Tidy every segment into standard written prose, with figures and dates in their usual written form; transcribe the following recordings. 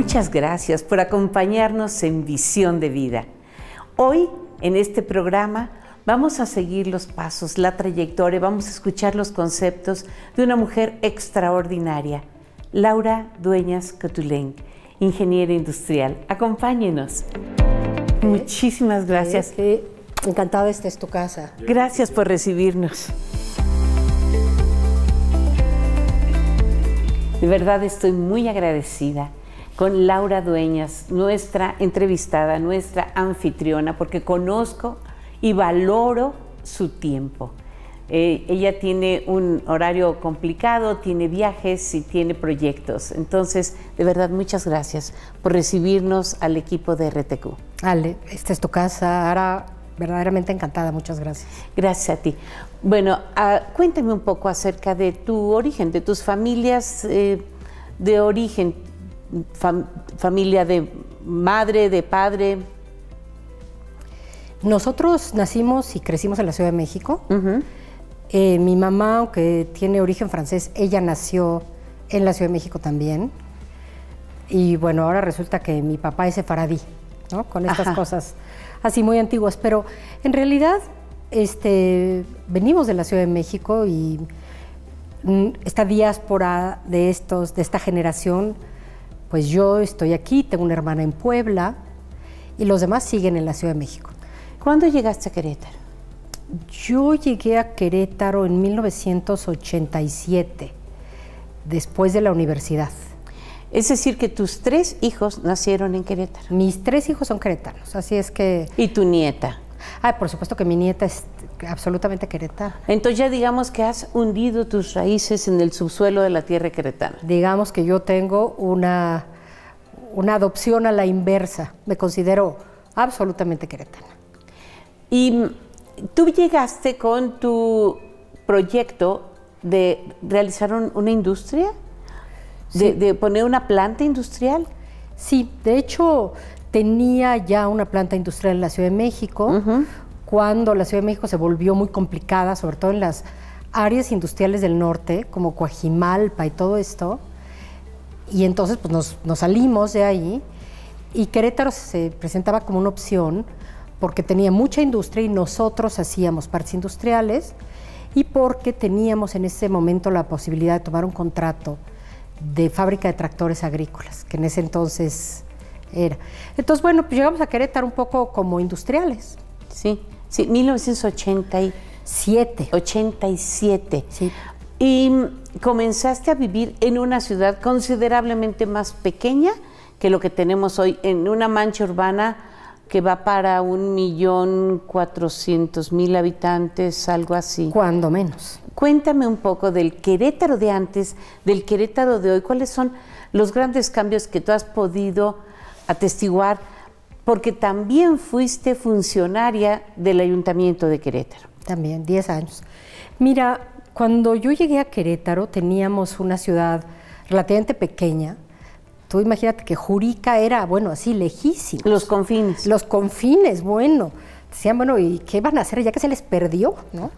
Muchas gracias por acompañarnos en Visión de Vida. Hoy, en este programa, vamos a seguir los pasos, la trayectoria, vamos a escuchar los conceptos de una mujer extraordinaria, Laura Dueñas Cotulén, ingeniera industrial. Acompáñenos. Muchísimas gracias. Encantada, esta es tu casa. Gracias por recibirnos. De verdad estoy muy agradecida con Laura Dueñas, nuestra entrevistada, nuestra anfitriona, porque conozco y valoro su tiempo. Ella tiene un horario complicado, tiene viajes y tiene proyectos. Entonces, de verdad, muchas gracias por recibirnos al equipo de RTQ. Ale, esta es tu casa. Ahora, verdaderamente encantada. Muchas gracias. Gracias a ti. Bueno, cuéntame un poco acerca de tu origen, de tus familias de origen, familia de madre, de padre. Nosotros nacimos y crecimos en la Ciudad de México. Mi mamá, aunque tiene origen francés, ella nació en la Ciudad de México también. Y bueno, ahora resulta que mi papá es sefaradí, ¿no? Con estas cosas así muy antiguas. Pero en realidad venimos de la Ciudad de México y esta diáspora de esta generación, pues yo estoy aquí, tengo una hermana en Puebla y los demás siguen en la Ciudad de México. ¿Cuándo llegaste a Querétaro? Yo llegué a Querétaro en 1987, después de la universidad. Es decir, que tus 3 hijos nacieron en Querétaro. Mis 3 hijos son queretanos, así es que... ¿Y tu nieta? Por supuesto que mi nieta es absolutamente queretana. Entonces ya digamos que has hundido tus raíces en el subsuelo de la tierra queretana. Digamos que yo tengo una adopción a la inversa. Me considero absolutamente queretana. Y tú llegaste con tu proyecto de realizar una industria, sí, de poner una planta industrial. Sí, de hecho tenía ya una planta industrial en la Ciudad de México, cuando la Ciudad de México se volvió muy complicada, sobre todo en las áreas industriales del norte, como Coajimalpa y todo esto, y entonces pues nos salimos de ahí, y Querétaro se presentaba como una opción, porque tenía mucha industria y nosotros hacíamos partes industriales, y porque teníamos en ese momento la posibilidad de tomar un contrato de fábrica de tractores agrícolas, que en ese entonces era. Entonces, bueno, pues llegamos a Querétaro un poco como industriales. Sí, sí, 1987. 87. Sí. Y comenzaste a vivir en una ciudad considerablemente más pequeña que lo que tenemos hoy, en una mancha urbana que va para 1.400.000 habitantes, algo así. Cuando menos. Cuéntame un poco del Querétaro de antes, del Querétaro de hoy. ¿Cuáles son los grandes cambios que tú has podido atestiguar? Porque también fuiste funcionaria del Ayuntamiento de Querétaro. También, 10 años. Mira, cuando yo llegué a Querétaro teníamos una ciudad relativamente pequeña. Tú imagínate que Jurica era, bueno, así lejísimo. Los confines. Los confines, bueno. Decían, bueno, ¿y qué van a hacer ya que se les perdió, no?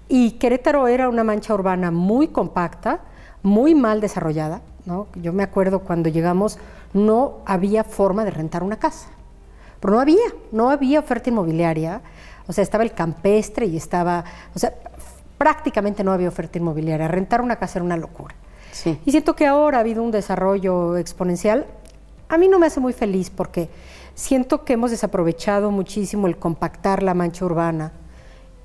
Y Querétaro era una mancha urbana muy compacta, muy mal desarrollada, ¿no? Yo me acuerdo cuando llegamos no había forma de rentar una casa, pero no había oferta inmobiliaria, o sea, estaba el campestre y estaba, o sea, prácticamente no había oferta inmobiliaria, rentar una casa era una locura. Sí. Y siento que ahora ha habido un desarrollo exponencial. A mí no me hace muy feliz porque siento que hemos desaprovechado muchísimo el compactar la mancha urbana.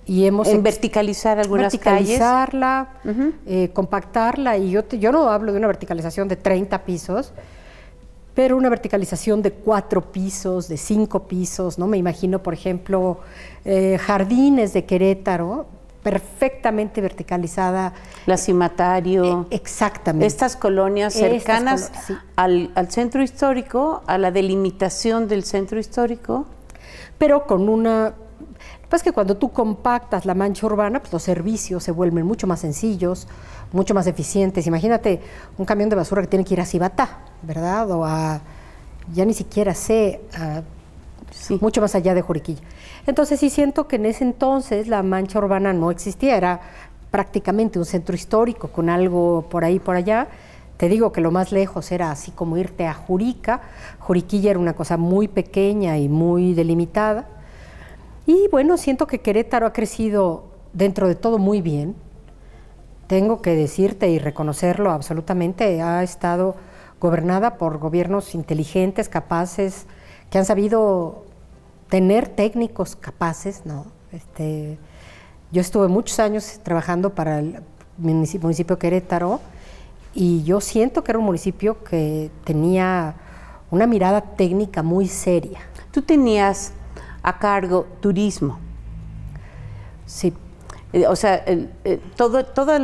Y hemos verticalizar algunas verticalizarla, compactarla, y yo no hablo de una verticalización de 30 pisos, pero una verticalización de 4 pisos, de 5 pisos, ¿no? Me imagino, por ejemplo, Jardines de Querétaro, perfectamente verticalizada. La Cimatario. Exactamente. Estas colonias cercanas sí, al centro histórico, a la delimitación del centro histórico. Pero con una... Pues que cuando tú compactas la mancha urbana, pues los servicios se vuelven mucho más sencillos, mucho más eficientes. Imagínate un camión de basura que tiene que ir a Cibatá, ¿verdad? O a, ya ni siquiera sé, sí, mucho más allá de Juriquilla. Entonces sí siento que en ese entonces la mancha urbana no existía, era prácticamente un centro histórico con algo por ahí, por allá, Te digo que lo más lejos era así como irte a Jurica. Juriquilla era una cosa muy pequeña y muy delimitada. Y bueno, siento que Querétaro ha crecido dentro de todo muy bien. Tengo que decirte y reconocerlo absolutamente, ha estado gobernada por gobiernos inteligentes, capaces, que han sabido tener técnicos capaces, ¿no? Yo estuve muchos años trabajando para el municipio de Querétaro y yo siento que era un municipio que tenía una mirada técnica muy seria. Tú tenías a cargo turismo. Sí. O sea, todo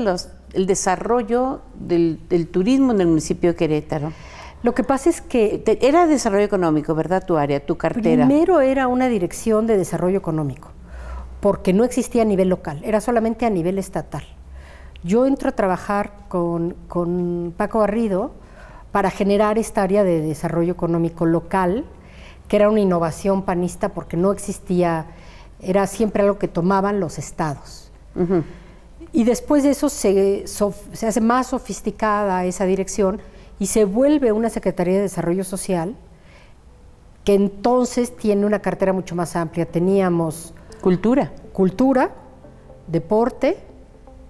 el desarrollo del turismo en el municipio de Querétaro. Lo que pasa es que... Era desarrollo económico, ¿verdad? Tu área, tu cartera. Primero era una dirección de desarrollo económico, porque no existía a nivel local, era solamente a nivel estatal. Yo entro a trabajar con Paco Garrido para generar esta área de desarrollo económico local, que era una innovación panista porque no existía, era siempre algo que tomaban los estados. Uh-huh. Y después de eso se hace más sofisticada esa dirección y se vuelve una Secretaría de Desarrollo Social, que entonces tiene una cartera mucho más amplia. Teníamos cultura, deporte,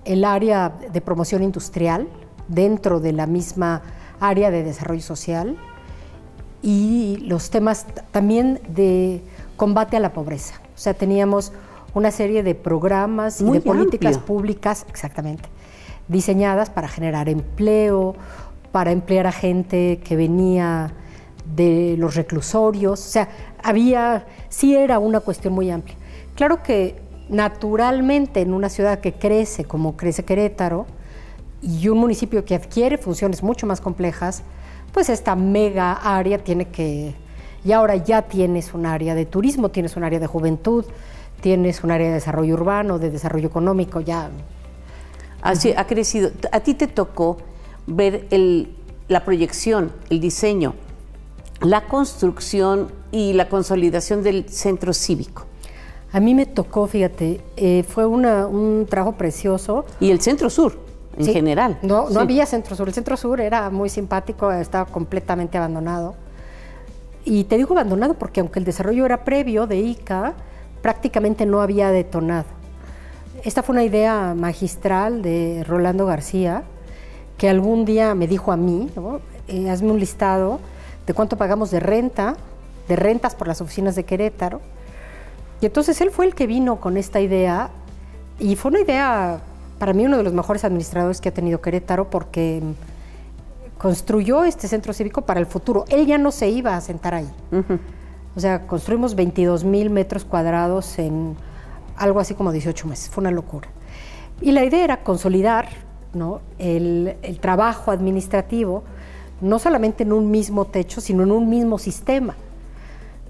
el área de promoción industrial dentro de la misma área de desarrollo social y los temas también de combate a la pobreza. O sea, teníamos una serie de programas y de políticas públicas, exactamente, diseñadas para generar empleo, para emplear a gente que venía de los reclusorios. O sea, sí era una cuestión muy amplia. Claro que naturalmente en una ciudad que crece como crece Querétaro y un municipio que adquiere funciones mucho más complejas, pues esta mega área tiene que... Y ahora ya tienes un área de turismo, tienes un área de juventud, tienes un área de desarrollo urbano, de desarrollo económico, ya... Así ha crecido. A ti te tocó ver la proyección, el diseño, la construcción y la consolidación del centro cívico. A mí me tocó, fíjate, fue un trabajo precioso. Y el Centro Sur, en general. No había Centro Sur. El Centro Sur era muy simpático, estaba completamente abandonado. Y te digo abandonado porque aunque el desarrollo era previo de ICA, prácticamente no había detonado. Esta fue una idea magistral de Rolando García, que algún día me dijo a mí, ¿no? Hazme un listado de cuánto pagamos de rentas por las oficinas de Querétaro. Y entonces él fue el que vino con esta idea y fue una idea, para mí, uno de los mejores administradores que ha tenido Querétaro porque construyó este centro cívico para el futuro. Él ya no se iba a sentar ahí. Uh-huh. O sea, construimos 22,000 metros cuadrados en algo así como 18 meses. Fue una locura. Y la idea era consolidar, ¿no?, el trabajo administrativo, no solamente en un mismo techo, sino en un mismo sistema.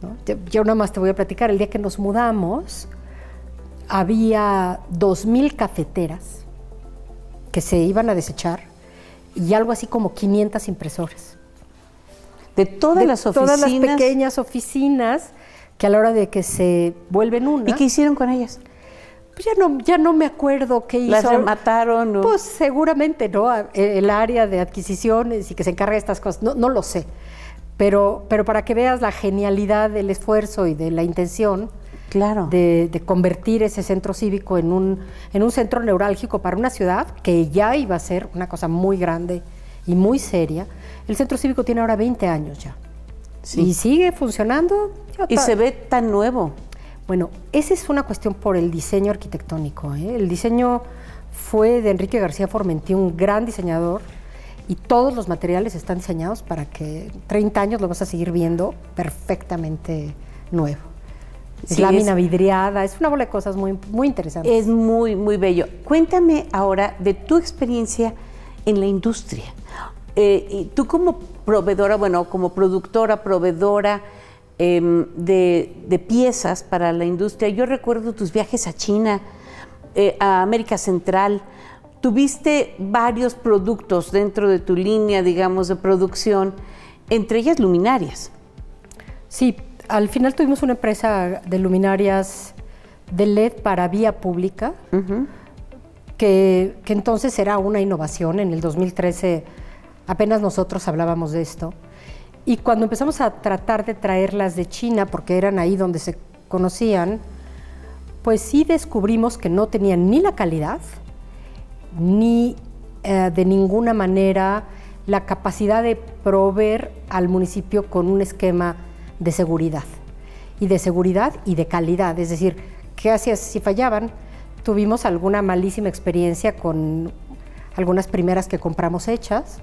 ¿No? Yo nada más te voy a platicar, el día que nos mudamos había 2,000 cafeteras que se iban a desechar y algo así como 500 impresoras. De todas las oficinas. Todas las pequeñas oficinas que a la hora de que se vuelven una... ¿Y qué hicieron con ellas? Pues ya no me acuerdo qué hizo. ¿Las remataron? ¿No? Pues seguramente, ¿no? El área de adquisiciones y que se encarga de estas cosas, no lo sé. Pero para que veas la genialidad del esfuerzo y de la intención, claro, de convertir ese centro cívico en un centro neurálgico para una ciudad que ya iba a ser una cosa muy grande y muy seria. El centro cívico tiene ahora 20 años ya. Sí. Y sigue funcionando. Y se ve tan nuevo. Bueno, esa es una cuestión por el diseño arquitectónico, ¿eh? El diseño fue de Enrique García Formentí, un gran diseñador, y todos los materiales están diseñados para que 30 años lo vas a seguir viendo perfectamente nuevo. Es lámina vidriada, es una bola de cosas muy, muy interesantes. Es muy, muy bello. Cuéntame ahora de tu experiencia en la industria. Y tú como proveedora, bueno, como productora, proveedora de piezas para la industria, yo recuerdo tus viajes a China, a América Central. Tuviste varios productos dentro de tu línea, digamos, de producción, entre ellas luminarias. Sí, al final tuvimos una empresa de luminarias de LED para vía pública, uh-huh, que entonces era una innovación. En el 2013 apenas nosotros hablábamos de esto. Y cuando empezamos a tratar de traerlas de China, porque eran ahí donde se conocían, pues sí descubrimos que no tenían ni la calidad, ni de ninguna manera la capacidad de proveer al municipio con un esquema de seguridad. Y de calidad, es decir, ¿qué hacías si fallaban? Tuvimos alguna malísima experiencia con algunas primeras que compramos hechas,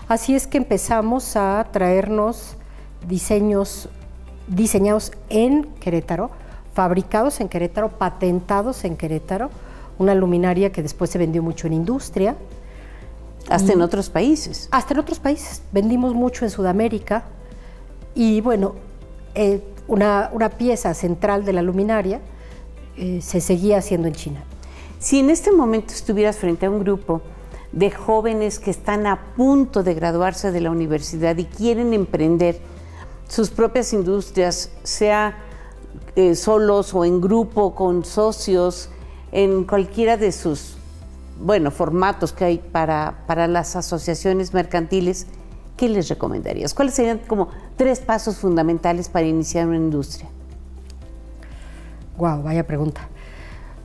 así es que empezamos a traernos diseños diseñados en Querétaro, fabricados en Querétaro, patentados en Querétaro, una luminaria que después se vendió mucho en industria. Hasta en otros países. Hasta en otros países, vendimos mucho en Sudamérica y bueno, una pieza central de la luminaria se seguía haciendo en China. Si en este momento estuvieras frente a un grupo de jóvenes que están a punto de graduarse de la universidad y quieren emprender sus propias industrias, sea solos o en grupo, con socios, en cualquiera de sus formatos que hay para las asociaciones mercantiles, ¿qué les recomendarías? ¿Cuáles serían como 3 pasos fundamentales para iniciar una industria? Guau, vaya pregunta.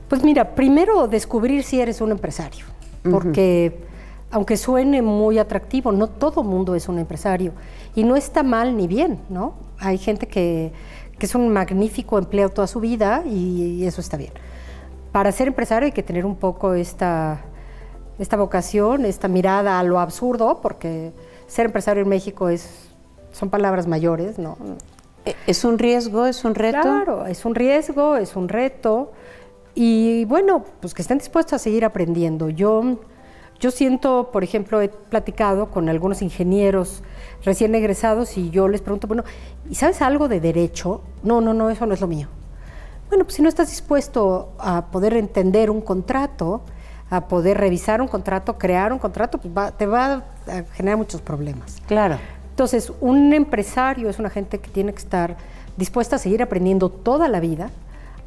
Pues mira, primero descubrir si eres un empresario, porque aunque suene muy atractivo, no todo mundo es un empresario y no está mal ni bien, ¿no? Hay gente que es un magnífico empleo toda su vida y eso está bien. Para ser empresario hay que tener un poco esta vocación, esta mirada a lo absurdo, porque ser empresario en México son palabras mayores, ¿no? ¿Es un riesgo, es un reto? Claro, es un riesgo, es un reto. Y bueno, pues que estén dispuestos a seguir aprendiendo. Yo siento, por ejemplo, he platicado con algunos ingenieros recién egresados y yo les pregunto, bueno, ¿y sabes algo de derecho? No, eso no es lo mío. Bueno, pues si no estás dispuesto a poder entender un contrato, a poder revisar un contrato, crear un contrato, pues te va a generar muchos problemas. Claro. Entonces, un empresario es una gente que tiene que estar dispuesta a seguir aprendiendo toda la vida,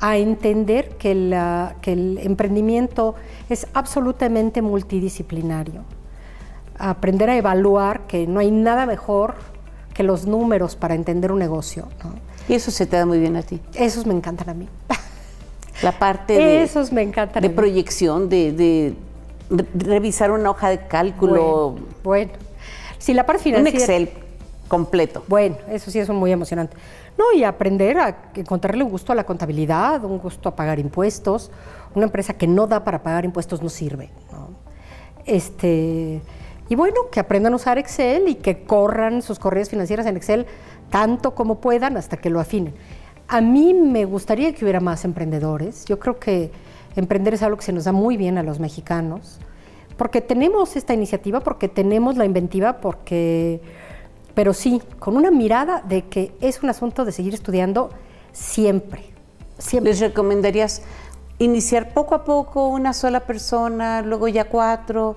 a entender que el emprendimiento es absolutamente multidisciplinario, a aprender a evaluar que no hay nada mejor que los números para entender un negocio, ¿no? Y eso se te da muy bien a ti. Esos me encantan a mí. La parte Esos me encantan de proyección, de revisar una hoja de cálculo. Bueno. Si la parte financiera... Un Excel completo. Bueno, eso sí es muy emocionante. No, y aprender a encontrarle un gusto a la contabilidad, un gusto a pagar impuestos. Una empresa que no da para pagar impuestos no sirve, ¿no? Y bueno, que aprendan a usar Excel y que corran sus corridas financieras en Excel tanto como puedan hasta que lo afinen. A mí me gustaría que hubiera más emprendedores. Yo creo que emprender es algo que se nos da muy bien a los mexicanos, porque tenemos esta iniciativa, porque tenemos la inventiva, pero sí, con una mirada de que es un asunto de seguir estudiando siempre. ¿Les recomendarías iniciar poco a poco una sola persona, luego ya 4,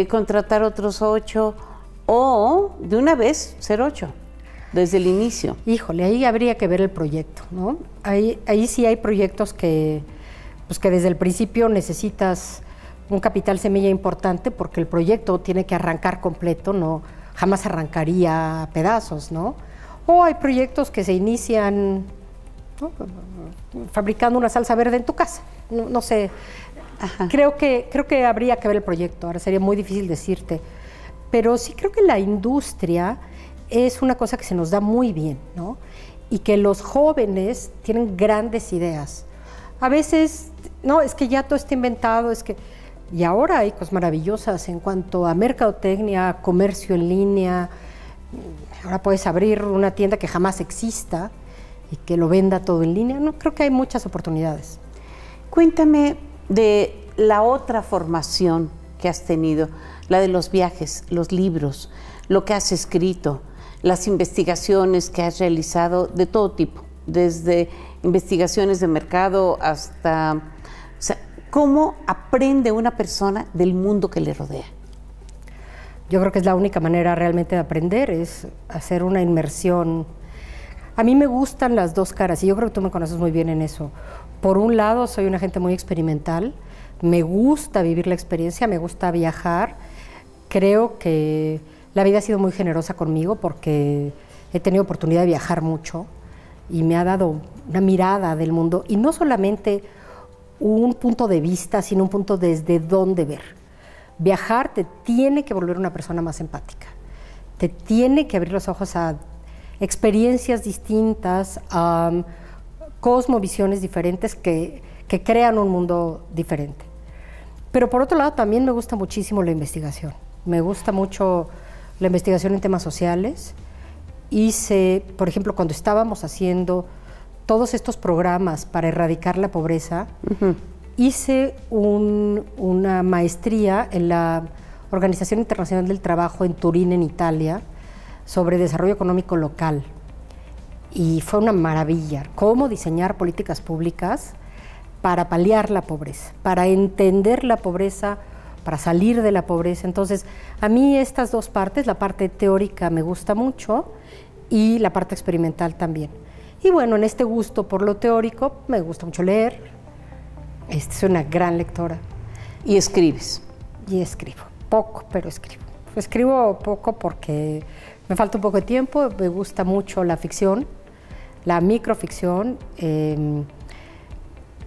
contratar otros 8 o de una vez ser 8? Desde el inicio. Híjole, ahí habría que ver el proyecto, ¿no? Ahí sí hay proyectos que desde el principio necesitas un capital semilla importante porque el proyecto tiene que arrancar completo, no jamás arrancaría a pedazos, ¿no? O hay proyectos que se inician, ¿no?, fabricando una salsa verde en tu casa, no sé. Ajá. Creo que habría que ver el proyecto, ahora sería muy difícil decirte, pero sí creo que la industria es una cosa que se nos da muy bien, ¿no? Y que los jóvenes tienen grandes ideas. A veces, no, es que ya todo está inventado, y ahora hay cosas maravillosas en cuanto a mercadotecnia, comercio en línea. Ahora puedes abrir una tienda que jamás exista y que lo venda todo en línea. No, creo que hay muchas oportunidades. Cuéntame de la otra formación que has tenido, la de los viajes, los libros, lo que has escrito, las investigaciones que has realizado de todo tipo, desde investigaciones de mercado hasta... O sea, ¿cómo aprende una persona del mundo que le rodea? Yo creo que es la única manera realmente de aprender, es hacer una inmersión. A mí me gustan las dos caras, y yo creo que tú me conoces muy bien en eso. Por un lado, soy una gente muy experimental, me gusta vivir la experiencia, me gusta viajar. Creo que La vida ha sido muy generosa conmigo porque he tenido oportunidad de viajar mucho y me ha dado una mirada del mundo, y no solamente un punto de vista, sino un punto desde dónde ver. Viajar te tiene que volver una persona más empática, te tiene que abrir los ojos a experiencias distintas, a cosmovisiones diferentes que crean un mundo diferente. Pero por otro lado también me gusta muchísimo la investigación. Me gusta mucho la investigación en temas sociales. Hice, por ejemplo, cuando estábamos haciendo todos estos programas para erradicar la pobreza, hice una maestría en la Organización Internacional del Trabajo en Turín, en Italia, sobre desarrollo económico local. Y fue una maravilla cómo diseñar políticas públicas para paliar la pobreza, para entender la pobreza, para salir de la pobreza. Entonces, a mí estas dos partes, la parte teórica me gusta mucho y la parte experimental también. Y bueno, en este gusto por lo teórico, me gusta mucho leer. Soy una gran lectora. ¿Y escribes? Y escribo, poco, pero escribo. Escribo poco porque me falta un poco de tiempo, me gusta mucho la ficción, la microficción.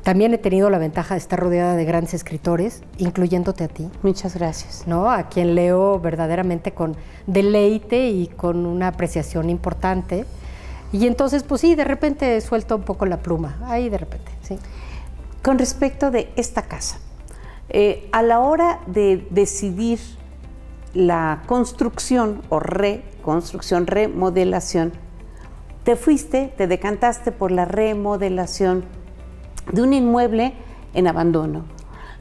También he tenido la ventaja de estar rodeada de grandes escritores, incluyéndote a ti. Muchas gracias. ¿No? A quien leo verdaderamente con deleite y con una apreciación importante. Y entonces, pues sí, de repente suelto un poco la pluma, ahí de repente, sí. Con respecto de esta casa, a la hora de decidir la construcción o reconstrucción, remodelación, te decantaste por la remodelación de un inmueble en abandono,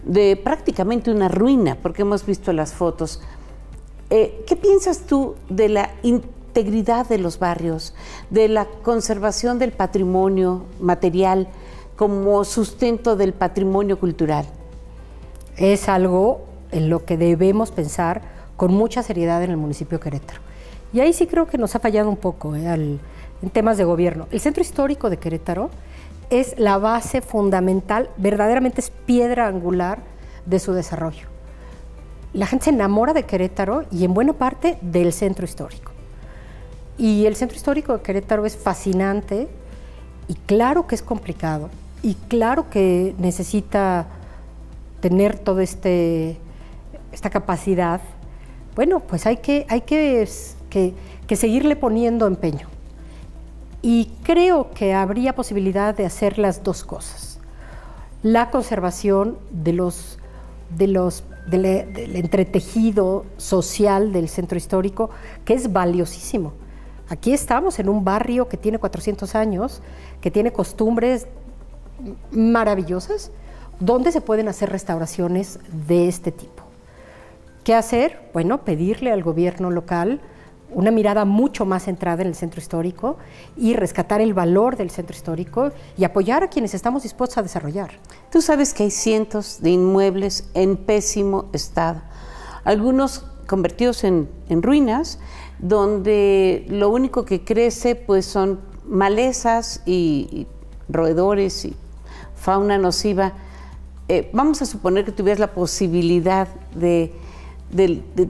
de prácticamente una ruina, porque hemos visto las fotos. ¿Qué piensas tú de la integridad de los barrios, de la conservación del patrimonio material como sustento del patrimonio cultural? Es algo en lo que debemos pensar con mucha seriedad en el municipio de Querétaro. Y ahí sí creo que nos ha fallado un poco en temas de gobierno. El centro histórico de Querétaro es la base fundamental, verdaderamente es piedra angular de su desarrollo. La gente se enamora de Querétaro y en buena parte del centro histórico. Y el centro histórico de Querétaro es fascinante y claro que es complicado y claro que necesita tener toda esta capacidad. Bueno, pues hay que seguirle poniendo empeño. Y creo que habría posibilidad de hacer las dos cosas. La conservación del entretejido social del centro histórico, que es valiosísimo. Aquí estamos en un barrio que tiene 400 años, que tiene costumbres maravillosas, donde se pueden hacer restauraciones de este tipo. ¿Qué hacer? Bueno, pedirle al gobierno local una mirada mucho más centrada en el centro histórico y rescatar el valor del centro histórico y apoyar a quienes estamos dispuestos a desarrollar. Tú sabes que hay cientos de inmuebles en pésimo estado, algunos convertidos en ruinas, donde lo único que crece pues son malezas y roedores y fauna nociva. Vamos a suponer que tuvieras la posibilidad de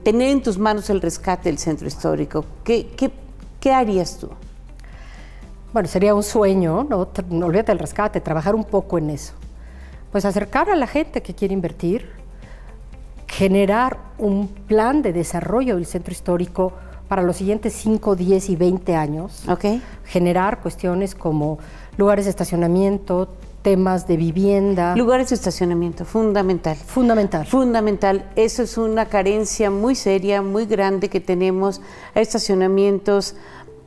tener en tus manos el rescate del centro histórico. ¿Qué harías tú? Bueno, sería un sueño, no olvídate del rescate, trabajar un poco en eso. Pues acercar a la gente que quiere invertir, generar un plan de desarrollo del centro histórico para los siguientes 5, 10 y 20 años. Okay. Generar cuestiones como lugares de estacionamiento, temas de vivienda. Lugares de estacionamiento, fundamental. Fundamental. Fundamental. Eso es una carencia muy seria, muy grande que tenemos. Hay estacionamientos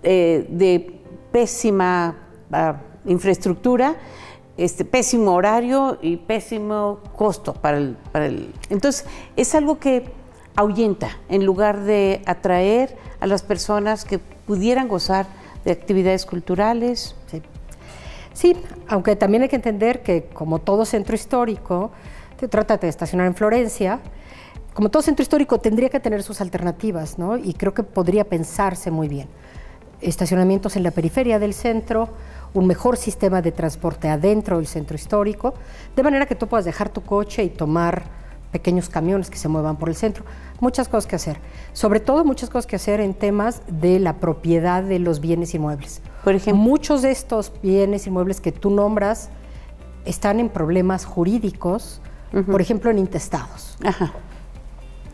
de pésima infraestructura, pésimo horario y pésimo costo para el. Entonces, es algo que ahuyenta en lugar de atraer a las personas que pudieran gozar de actividades culturales. Sí. Sí, aunque también hay que entender que como todo centro histórico, trata de estacionar en Florencia, como todo centro histórico tendría que tener sus alternativas, ¿no? Y creo que podría pensarse muy bien. Estacionamientos en la periferia del centro, un mejor sistema de transporte adentro del centro histórico, de manera que tú puedas dejar tu coche y tomar pequeños camiones que se muevan por el centro. Muchas cosas que hacer. Sobre todo, muchas cosas que hacer en temas de la propiedad de los bienes inmuebles. Por ejemplo, muchos de estos bienes inmuebles que tú nombras están en problemas jurídicos, por ejemplo, en intestados. Ajá.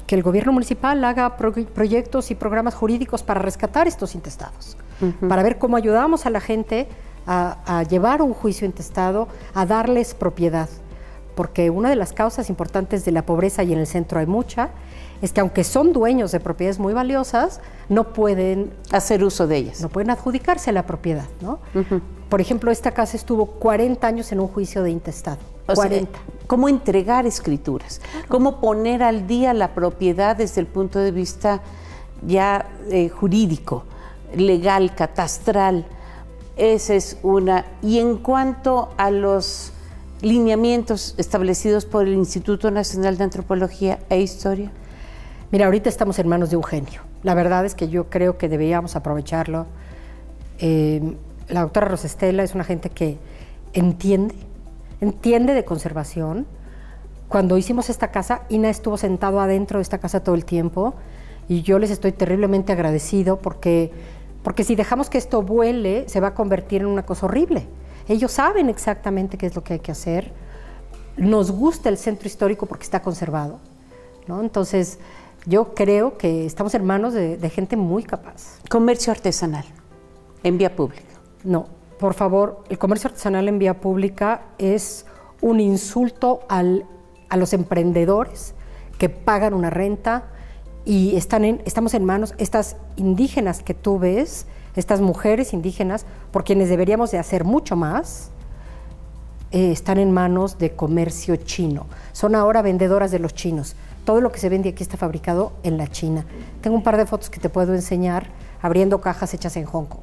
Que el gobierno municipal haga proyectos y programas jurídicos para rescatar estos intestados, para ver cómo ayudamos a la gente a llevar un juicio intestado, a darles propiedad. Porque una de las causas importantes de la pobreza, y en el centro hay mucha, es que aunque son dueños de propiedades muy valiosas, no pueden hacer uso de ellas. No pueden adjudicarse la propiedad, ¿no? Por ejemplo, esta casa estuvo 40 años en un juicio de intestado. O 40. sea, ¿cómo entregar escrituras? ¿Cómo poner al día la propiedad desde el punto de vista ya jurídico, legal, catastral? Esa es una. Y en cuanto a los lineamientos establecidos por el Instituto Nacional de Antropología e Historia. Mira, ahorita estamos en manos de un genio. La verdad es que yo creo que deberíamos aprovecharlo. La doctora Rosestela es una gente que entiende de conservación. Cuando hicimos esta casa, Ina estuvo sentado adentro de esta casa todo el tiempo y yo les estoy terriblemente agradecido porque si dejamos que esto vuele, se va a convertir en una cosa horrible. Ellos saben exactamente qué es lo que hay que hacer. Nos gusta el centro histórico porque está conservado, ¿no? Entonces, yo creo que estamos en manos de gente muy capaz. Comercio artesanal en vía pública. No, por favor, el comercio artesanal en vía pública es un insulto a los emprendedores que pagan una renta y estamos en manos, estas indígenas que tú ves, estas mujeres indígenas, por quienes deberíamos de hacer mucho más, están en manos de comercio chino. Son ahora vendedoras de los chinos. Todo lo que se vende aquí está fabricado en la China. Tengo un par de fotos que te puedo enseñar abriendo cajas hechas en Hong Kong.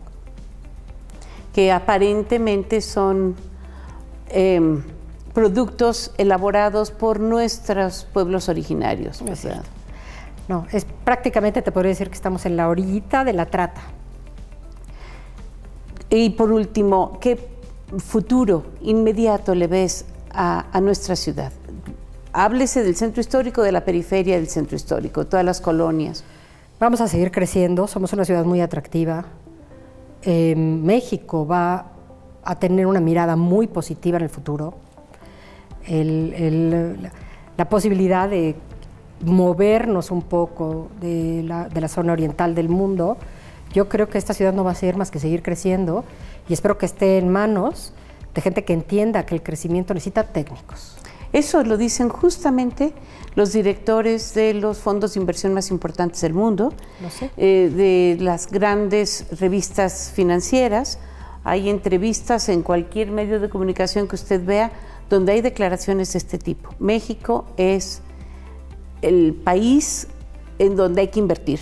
Que aparentemente son productos elaborados por nuestros pueblos originarios. No, prácticamente te podría decir que estamos en la orillita de la trata. Y por último, ¿qué futuro inmediato le ves a nuestra ciudad? Háblese del centro histórico, de la periferia del centro histórico, todas las colonias. Vamos a seguir creciendo, somos una ciudad muy atractiva. México va a tener una mirada muy positiva en el futuro. La posibilidad de movernos un poco de la zona oriental del mundo, yo creo que esta ciudad no va a hacer más que seguir creciendo y espero que esté en manos de gente que entienda que el crecimiento necesita técnicos. Eso lo dicen justamente los directores de los fondos de inversión más importantes del mundo, de las grandes revistas financieras. Hay entrevistas en cualquier medio de comunicación que usted vea donde hay declaraciones de este tipo. México es el país en donde hay que invertir.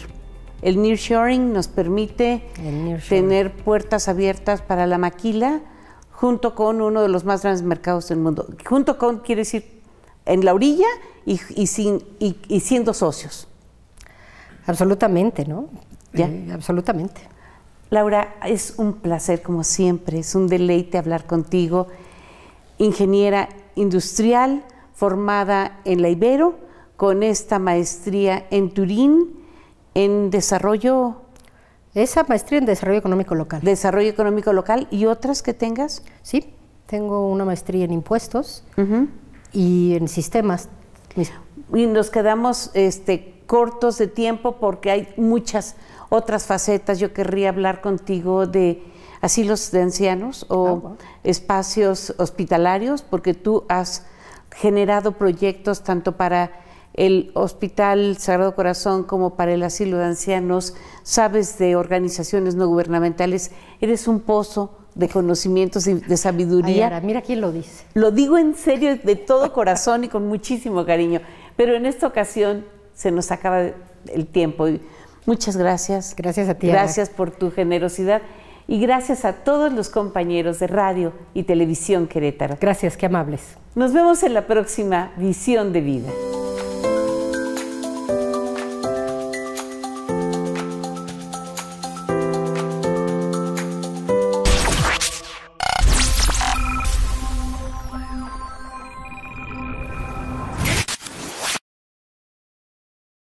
El nearshoring nos permite tener puertas abiertas para la maquila junto con uno de los más grandes mercados del mundo. Junto con quiere decir en la orilla y siendo socios. Absolutamente, ¿no? ¿Ya? Absolutamente. Laura, es un placer como siempre, es un deleite hablar contigo. Ingeniera industrial formada en la Ibero, con esta maestría en Turín, en desarrollo... Esa maestría en desarrollo económico local. Desarrollo económico local, ¿y otras que tengas? Sí, tengo una maestría en impuestos y en sistemas. Y nos quedamos cortos de tiempo porque hay muchas otras facetas. Yo querría hablar contigo de asilos de ancianos o espacios hospitalarios, porque tú has generado proyectos tanto para el Hospital Sagrado Corazón como para el asilo de ancianos, sabes de organizaciones no gubernamentales, eres un pozo de conocimientos y de sabiduría. Ay, Ara, mira quién lo dice. Lo digo en serio, de todo corazón y con muchísimo cariño, pero en esta ocasión se nos acaba el tiempo. Muchas gracias. Gracias a ti, Gracias Ara, por tu generosidad y gracias a todos los compañeros de Radio y Televisión Querétaro. Gracias, qué amables. Nos vemos en la próxima Visión de Vida.